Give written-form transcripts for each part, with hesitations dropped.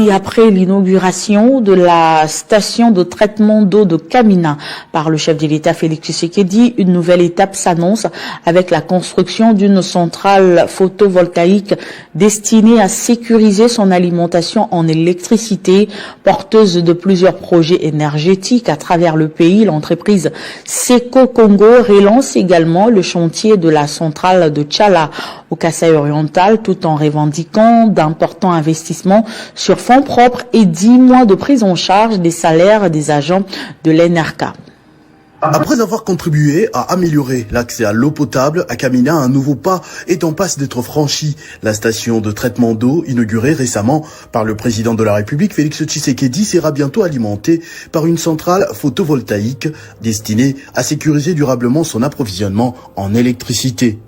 Puis après l'inauguration de la station de traitement d'eau de Kamina par le chef de l'État Félix Tshisekedi, une nouvelle étape s'annonce avec la construction d'une centrale photovoltaïque destinée à sécuriser son alimentation en électricité. Porteuse de plusieurs projets énergétiques à travers le pays, l'entreprise Seco Congo relance également le chantier de la centrale de Tchala au Kasaï oriental tout en revendiquant d'importants investissements sur fonds propres et 10 mois de prise en charge des salaires des agents de l'NRK. Après avoir contribué à améliorer l'accès à l'eau potable, à Kamina, un nouveau pas est en passe d'être franchi. La station de traitement d'eau, inaugurée récemment par le président de la République, Félix Tshisekedi, sera bientôt alimentée par une centrale photovoltaïque destinée à sécuriser durablement son approvisionnement en électricité.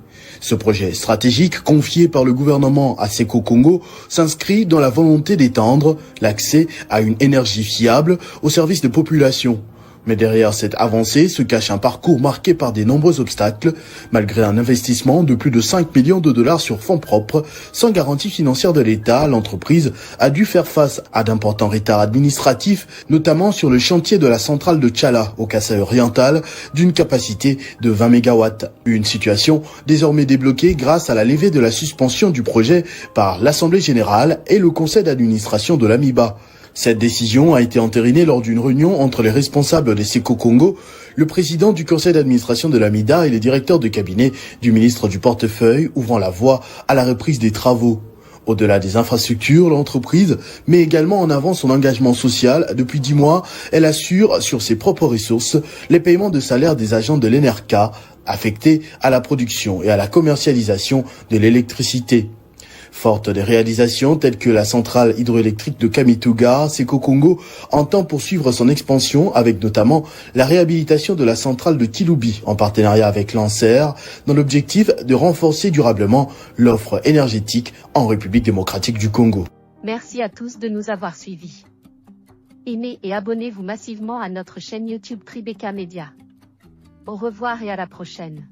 Ce projet stratégique, confié par le gouvernement à Seco Congo, s'inscrit dans la volonté d'étendre l'accès à une énergie fiable au service des populations. Mais derrière cette avancée se cache un parcours marqué par de nombreux obstacles. Malgré un investissement de plus de 5 millions de dollars sur fonds propres, sans garantie financière de l'État, l'entreprise a dû faire face à d'importants retards administratifs, notamment sur le chantier de la centrale de Tchala, au Kasaï oriental, d'une capacité de 20 MW. Une situation désormais débloquée grâce à la levée de la suspension du projet par l'Assemblée générale et le conseil d'administration de l'AMIBA. Cette décision a été entérinée lors d'une réunion entre les responsables des Seco Congo, le président du conseil d'administration de l'AMIDA et les directeurs de cabinet du ministre du portefeuille, ouvrant la voie à la reprise des travaux. Au-delà des infrastructures, l'entreprise met également en avant son engagement social. Depuis 10 mois, elle assure sur ses propres ressources les paiements de salaire des agents de l'NRK affectés à la production et à la commercialisation de l'électricité. Forte des réalisations telles que la centrale hydroélectrique de Kamituga, Seco Congo entend poursuivre son expansion avec notamment la réhabilitation de la centrale de Kilubi en partenariat avec l'ANSER dans l'objectif de renforcer durablement l'offre énergétique en République démocratique du Congo. Merci à tous de nous avoir suivis. Aimez et abonnez-vous massivement à notre chaîne YouTube Tribeca Media. Au revoir et à la prochaine.